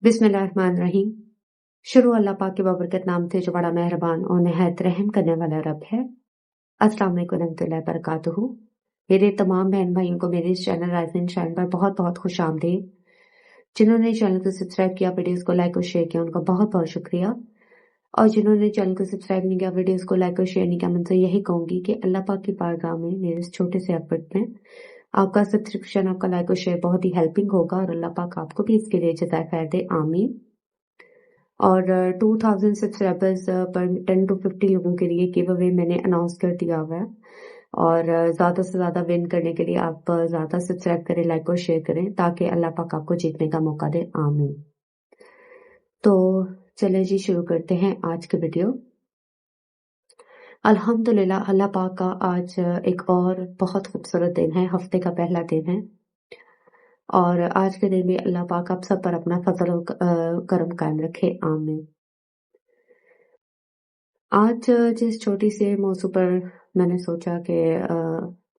बिस्मिल्लाहिर्रहमानिर्रहीम। शुरू अल्लाह पाक के बाबरकत नाम से जो बड़ा मेहरबान और निहायत रहम करने वाला रब है। अस्सलाम वालेकुम रहमतुल्लाहि बरकातुहू। मेरे तमाम बहन भाइयों को मेरे इस चैनल राइजिंग चैनल पर बहुत बहुत खुश आमदीद। जिन्होंने चैनल को सब्सक्राइब किया, वीडियोस को लाइक और शेयर किया, उनका बहुत बहुत शुक्रिया। और जिन्होंने चैनल को सब्सक्राइब नहीं किया, वीडियोस को लाइक और शेयर नहीं किया, मैं उनसे यही कहूंगी कि अल्लाह पाक की बारगाह में मेरे इस छोटे से एफर्ट में आपका सब्सक्रिप्शन, आपका लाइक और शेयर बहुत ही हेल्पिंग होगा और अल्लाह पाक आपको भी इसके लिए जज़ाए खैर दे, आमीन। और 2000 सब्सक्राइबर्स पर 10 to 50 लोगों के लिए गिव अवे मैंने अनाउंस कर दिया हुआ है। और ज़्यादा से ज़्यादा विन करने के लिए आप ज़्यादा सब्सक्राइब करें, लाइक और शेयर करें ताकि अल्लाह पाक आपको जीतने का मौका दे, आमीन। तो चलें जी, शुरू करते हैं आज की वीडियो। अल्हम्दुलिल्लाह, अल्लाह पाक का आज एक और बहुत खूबसूरत दिन है, हफ्ते का पहला दिन है। और आज के दिन में अल्लाह पाक आप सब पर अपना फजल और करम कायम रखे, आमीन। आज जिस छोटी से मौजू पर मैंने सोचा कि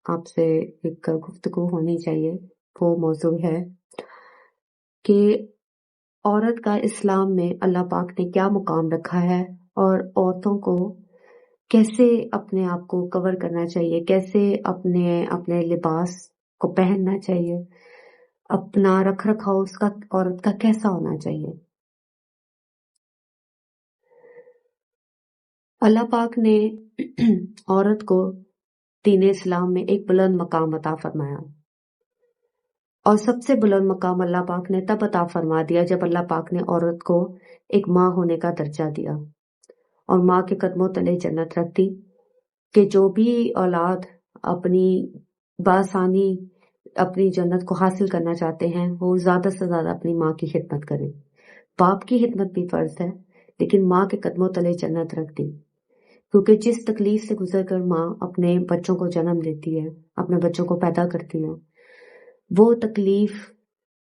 आपसे एक गुफ्तगू होनी चाहिए, वो मौजू है कि औरत का इस्लाम में अल्लाह पाक ने क्या मुकाम रखा है और औरतों को कैसे अपने आप को कवर करना चाहिए, कैसे अपने अपने लिबास को पहनना चाहिए, अपना रख रखाव उसका औरत का कैसा होना चाहिए। अल्लाह पाक ने औरत को दीन इस्लाम में एक बुलंद मकाम अता फरमाया। और सबसे बुलंद मकाम अल्लाह पाक ने तब अता फरमा दिया जब अल्लाह पाक ने औरत को एक माँ होने का दर्जा दिया और माँ के कदमों तले जन्नत रख दी कि जो भी औलाद अपनी बासानी अपनी जन्नत को हासिल करना चाहते हैं वो ज्यादा से ज्यादा अपनी माँ की खिदमत करें। बाप की खिदमत भी फर्ज है, लेकिन माँ के कदमों तले जन्नत रख दी, क्योंकि जिस तकलीफ से गुजर कर माँ अपने बच्चों को जन्म देती है, अपने बच्चों को पैदा करती है, वो तकलीफ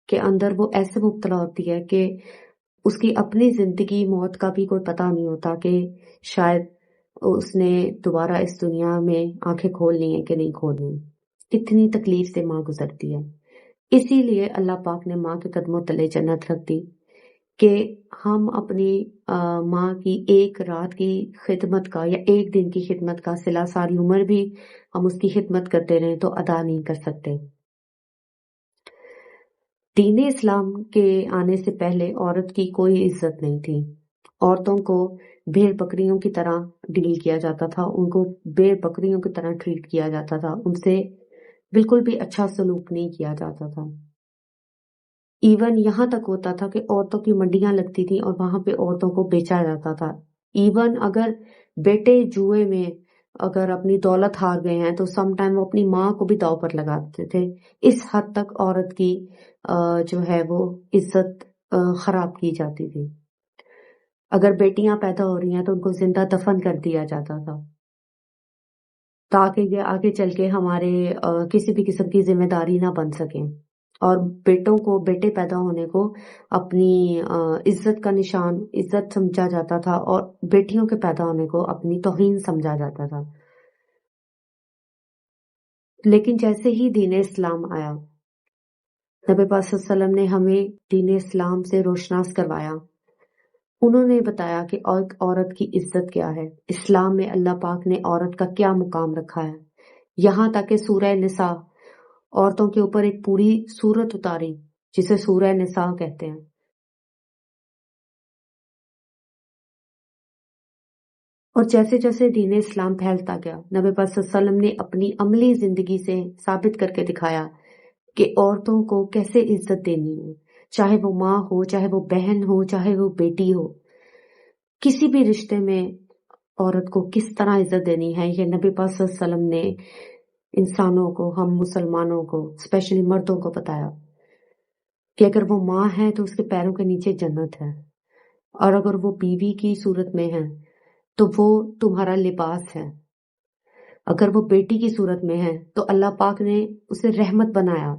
के अंदर वो ऐसे मुब्तला होती है कि उसकी अपनी जिंदगी मौत का भी कोई पता नहीं होता कि शायद उसने दोबारा इस दुनिया में आंखें खोलनी है कि नहीं खोलनी। इतनी तकलीफ से माँ गुजरती है। इसीलिए अल्लाह पाक ने माँ के कदमों तले जन्नत रख दी कि हम अपनी माँ की एक रात की खिदमत का या एक दिन की खिदमत का सिला सारी उम्र भी हम उसकी खिदमत करते रहे तो अदा नहीं कर सकते। दीन इस्लाम के आने से पहले औरत की कोई इज्जत नहीं थी। औरतों को भेड़ बकरियों की तरह डील किया जाता था, उनको भेड़ बकरियों की तरह ट्रीट किया जाता था, उनसे बिल्कुल भी अच्छा सलूक नहीं किया जाता था। इवन यहाँ तक होता था कि औरतों की मंडियां लगती थी और वहां पे औरतों को बेचा जाता था। इवन अगर बेटे जुए में अगर अपनी दौलत हार गए हैं तो सम टाइम वो अपनी माँ को भी दांव पर लगाते थे। इस हद तक औरत की जो है वो इज्जत खराब की जाती थी। अगर बेटियां पैदा हो रही हैं तो उनको जिंदा दफन कर दिया जाता था ताकि ये आगे चल के हमारे किसी भी किस्म की जिम्मेदारी ना बन सके। और बेटों को, बेटे पैदा होने को अपनी इज्जत का निशान, इज्जत समझा जाता था और बेटियों के पैदा होने को अपनी तौहीन समझा जाता था। लेकिन जैसे ही दीन इस्लाम आया, नबी पाक सल्लल्लाहु अलैहि वसल्लम ने हमें दीन इस्लाम से रोशनास करवाया। उन्होंने बताया कि औरत की इज्जत क्या है, इस्लाम में अल्लाह पाक ने औरत का क्या मुकाम रखा है। यहाँ तक कि सूरह निसा, औरतों के ऊपर एक पूरी सूरत उतारी जिसे सूरह निसा कहते हैं। और जैसे जैसे दीन इस्लाम फैलता गया, नबी पाक सल्लल्लाहु अलैहि वसल्लम ने अपनी अमली जिंदगी से साबित करके दिखाया कि औरतों को कैसे इज्जत देनी है, चाहे वो माँ हो, चाहे वो बहन हो, चाहे वो बेटी हो। किसी भी रिश्ते में औरत को किस तरह इज्जत देनी है, ये नबी पाक सल्लल्लाहु अलैहि वसल्लम ने इंसानों को, हम मुसलमानों को, स्पेशली मर्दों को बताया कि अगर वो माँ है तो उसके पैरों के नीचे जन्नत है, और अगर वो बीवी की सूरत में है तो वो तुम्हारा लिबास है। अगर वो बेटी की सूरत में है तो अल्लाह पाक ने उसे रहमत बनाया,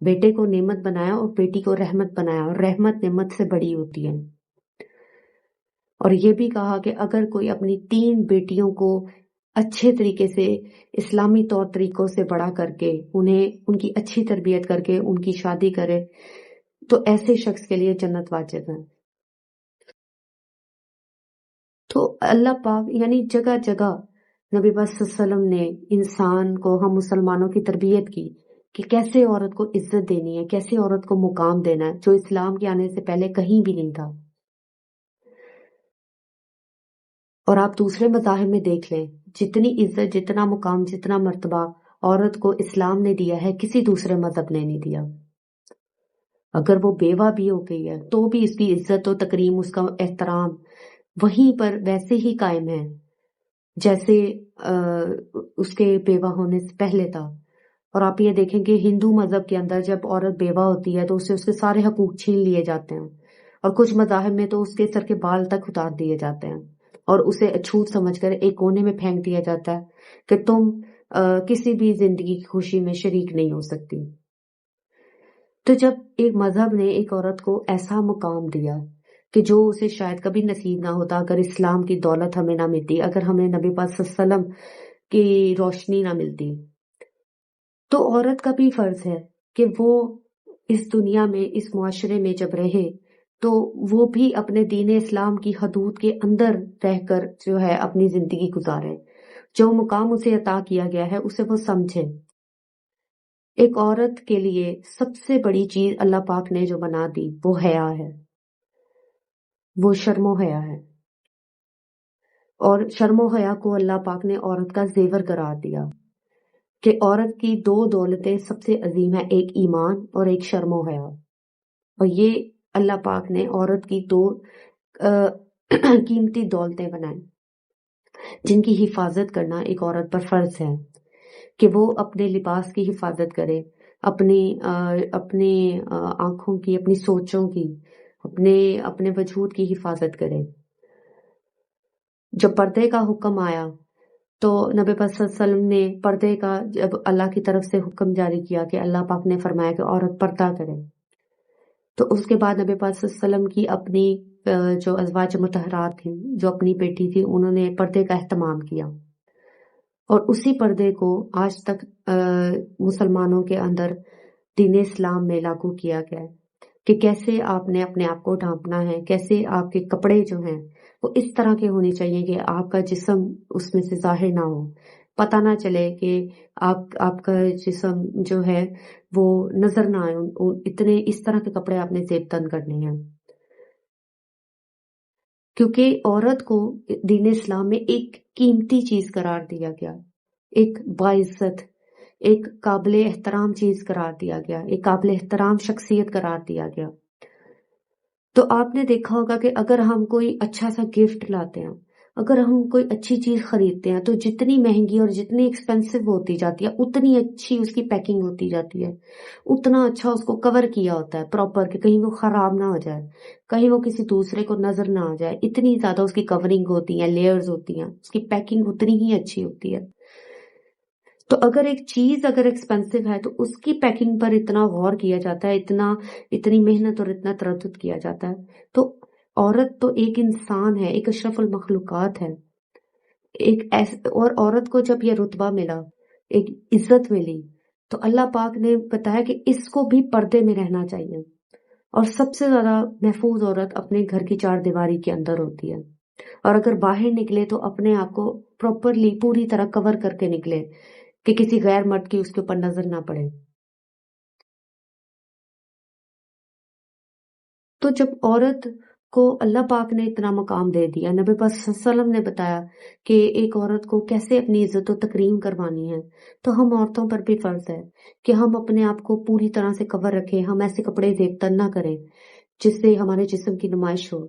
बेटे को नेमत बनाया और बेटी को रहमत बनाया, और रहमत नेमत से बड़ी होती है। और ये भी कहा कि अगर कोई अपनी 3 बेटियों को अच्छे तरीके से इस्लामी तौर तरीकों से बड़ा करके, उन्हें उनकी अच्छी तरबियत करके उनकी शादी करे, تو ایسے شخص کے لیے جنت واجب ہے۔ تو اللہ پاک یعنی جگہ جگہ نبی پاک صلی اللہ علیہ وسلم نے انسان کو، ہم مسلمانوں کی تربیت کی کہ کیسے عورت کو عزت دینی ہے، کیسے عورت کو مقام دینا ہے، جو اسلام کے آنے سے پہلے کہیں بھی نہیں تھا۔ اور آپ دوسرے مذاہب میں دیکھ لیں، جتنی عزت، جتنا مقام، جتنا مرتبہ عورت کو اسلام نے دیا ہے، کسی دوسرے مذہب نے نہیں دیا۔ اگر وہ بیوہ بھی ہو گئی ہے تو بھی اس کی عزت و تکریم، اس کا احترام وہیں پر ویسے ہی قائم ہے جیسے اس کے بیوہ ہونے سے پہلے تھا۔ اور آپ یہ دیکھیں کہ ہندو مذہب کے اندر جب عورت بیوہ ہوتی ہے تو اسے اس کے سارے حقوق چھین لیے جاتے ہیں، اور کچھ مذاہب میں تو اس کے سر کے بال تک اتار دیے جاتے ہیں اور اسے اچھوت سمجھ کر ایک کونے میں پھینک دیا جاتا ہے کہ تم کسی بھی زندگی کی خوشی میں شریک نہیں ہو سکتی۔ تو جب ایک مذہب نے ایک عورت کو ایسا مقام دیا کہ جو اسے شاید کبھی نصیب نہ ہوتا اگر اسلام کی دولت ہمیں نہ ملتی، اگر ہمیں نبی پاک صلی اللہ علیہ وسلم کی روشنی نہ ملتی، تو عورت کا بھی فرض ہے کہ وہ اس دنیا میں، اس معاشرے میں جب رہے تو وہ بھی اپنے دین اسلام کی حدود کے اندر رہ کر جو ہے اپنی زندگی گزارے، جو مقام اسے عطا کیا گیا ہے اسے وہ سمجھے۔ ایک عورت کے لیے سب سے بڑی چیز اللہ پاک نے جو بنا دی وہ حیا ہے، وہ شرم و حیا ہے، اور شرم و حیا کو اللہ پاک نے عورت کا زیور قرار دیا کہ عورت کی دو دولتیں سب سے عظیم ہیں، ایک ایمان اور ایک شرم و حیا، اور یہ اللہ پاک نے عورت کی دو قیمتی دولتیں بنائیں جن کی حفاظت کرنا ایک عورت پر فرض ہے کہ وہ اپنے لباس کی حفاظت کرے، اپنی آنکھوں کی، اپنی سوچوں کی، اپنے وجود کی حفاظت کرے۔ جب پردے کا حکم آیا تو نبی پاک صلی اللہ علیہ وسلم نے پردے کا جب اللہ کی طرف سے حکم جاری کیا کہ اللہ پاک نے فرمایا کہ عورت پردہ کرے، تو اس کے بعد نبی پاک صلی اللہ علیہ وسلم کی اپنی جو ازواج مطہرات تھیں، جو اپنی بیٹی تھی، انہوں نے پردے کا اہتمام کیا، اور اسی پردے کو آج تک مسلمانوں کے اندر دین اسلام میں لاگو کیا گیا ہے کہ کیسے آپ نے اپنے آپ کو ڈھانپنا ہے، کیسے آپ کے کپڑے جو ہیں وہ اس طرح کے ہونے چاہیے کہ آپ کا جسم اس میں سے ظاہر نہ ہو، پتہ نہ چلے کہ آپ کا جسم جو ہے وہ نظر نہ آئے، اتنے اس طرح کے کپڑے آپ نے زیب تن کرنے ہیں، کیونکہ عورت کو دین اسلام میں ایک قیمتی چیز قرار دیا گیا، ایک باعزت، ایک قابل احترام چیز قرار دیا گیا، ایک قابل احترام شخصیت قرار دیا گیا۔ تو آپ نے دیکھا ہوگا کہ اگر ہم کوئی اچھا سا گفٹ لاتے ہیں، اگر ہم کوئی اچھی چیز خریدتے ہیں تو جتنی مہنگی اور جتنی ایکسپینسو ہوتی جاتی ہے اتنی اچھی اس کی پیکنگ ہوتی جاتی ہے، اتنا اچھا اس کو کور کیا ہوتا ہے پراپر کہ کہیں وہ خراب نہ ہو جائے، کہیں وہ کسی دوسرے کو نظر نہ آ جائے، اتنی زیادہ اس کی کورنگ ہوتی ہیں، لیئرز ہوتی ہیں، اس کی پیکنگ اتنی ہی اچھی ہوتی ہے۔ تو اگر ایک چیز اگر ایکسپینسو ہے تو اس کی پیکنگ پر اتنا غور کیا جاتا ہے، اتنی محنت اور اتنا تردد کیا جاتا ہے۔ تو عورت تو ایک انسان ہے، ایک اشرف المخلوقات ہے، اور عورت کو جب یہ رتبہ ملا، ایک عزت ملی، تو اللہ پاک نے بتایا کہ اس کو بھی پردے میں رہنا چاہیے، اور سب سے زیادہ محفوظ عورت اپنے گھر کی چار دیواری کے اندر ہوتی ہے، اور اگر باہر نکلے تو اپنے آپ کو پراپرلی پوری طرح کور کر کے نکلے کہ کسی غیر مرد کی اس کے اوپر نظر نہ پڑے۔ تو جب عورت کو اللہ پاک نے اتنا مقام دے دیا، نبی پاک صلی اللہ علیہ وسلم نے بتایا کہ ایک عورت کو کیسے اپنی عزت و تکریم کروانی ہے، تو ہم عورتوں پر بھی فرض ہے کہ ہم اپنے آپ کو پوری طرح سے کور رکھیں، ہم ایسے کپڑے زیب تن نہ کریں جس سے ہمارے جسم کی نمائش ہو،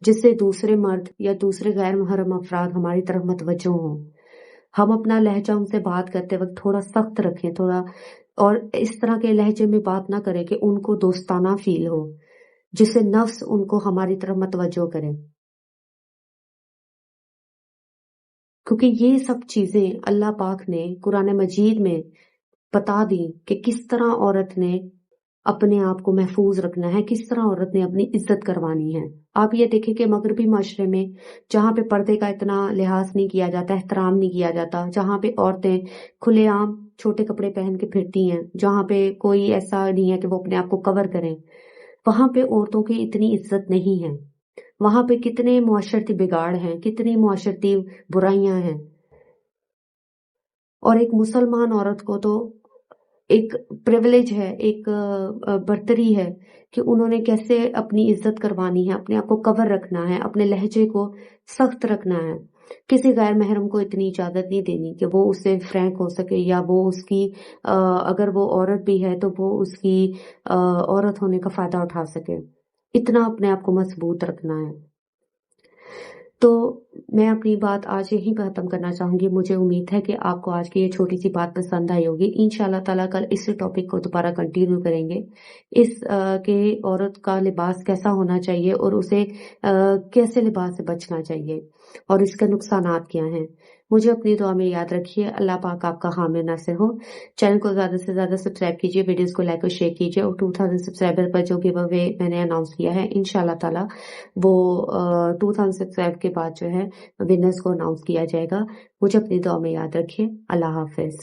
جس سے دوسرے مرد یا دوسرے غیر محرم افراد ہماری طرف متوجہ ہوں۔ ہم اپنا لہجہ ان سے بات کرتے وقت تھوڑا سخت رکھیں، تھوڑا، اور اس طرح کے لہجے میں بات نہ کریں کہ ان کو دوستانہ فیل ہو، جس سے نفس ان کو ہماری طرف متوجہ کرے، کیونکہ یہ سب چیزیں اللہ پاک نے قرآن مجید میں بتا دی کہ کس طرح عورت نے اپنے آپ کو محفوظ رکھنا ہے، کس طرح عورت نے اپنی عزت کروانی ہے۔ آپ یہ دیکھیں کہ مغربی معاشرے میں جہاں پہ پردے کا اتنا لحاظ نہیں کیا جاتا، احترام نہیں کیا جاتا، جہاں پہ عورتیں کھلے عام چھوٹے کپڑے پہن کے پھرتی ہیں، جہاں پہ کوئی ایسا نہیں ہے کہ وہ اپنے آپ کو کور کریں، वहां पे औरतों की इतनी इज्जत नहीं है। वहां पे कितने मुआशरती बिगाड़ हैं, कितनी मुआशरती बुराइयां हैं। और एक मुसलमान औरत को तो एक प्रिविलेज है, एक बर्तरी है कि उन्होंने कैसे अपनी इज्जत करवानी है, अपने आप को कवर रखना है, अपने लहजे को सख्त रखना है। किसी गैर महरम को इतनी इजाजत नहीं देनी कि वो उससे फ्रैंक हो सके, या वो उसकी अगर वो औरत भी है तो वो उसकी औरत होने का फायदा उठा सके। इतना अपने आप को मजबूत रखना है। तो मैं अपनी बात आज यहीं पर खत्म करना चाहूंगी। मुझे उम्मीद है कि आपको आज की ये छोटी सी बात पसंद आई होगी। इंशाल्लाह ताला कल इस टॉपिक को दोबारा कंटिन्यू करेंगे। के औरत का लिबास कैसा होना चाहिए और उसे कैसे लिबास से बचना चाहिए और इसके नुकसानात क्या हैं। मुझे अपनी दुआ में याद रखिए। अल्लाह पाक आपका हामी नासिर हो। चैनल को ज्यादा से ज्यादा सब्सक्राइब कीजिए, वीडियोस को लाइक और शेयर कीजिए, और 2000 सब्सक्राइबर पर जो गिव अवे मैंने अनाउंस किया है, इंशाल्लाह ताला वो 2000 सब्सक्राइब के बाद जो है विनर्स को अनाउंस किया जाएगा। मुझे अपनी दुआ में याद रखिए। अल्लाह हाफिज।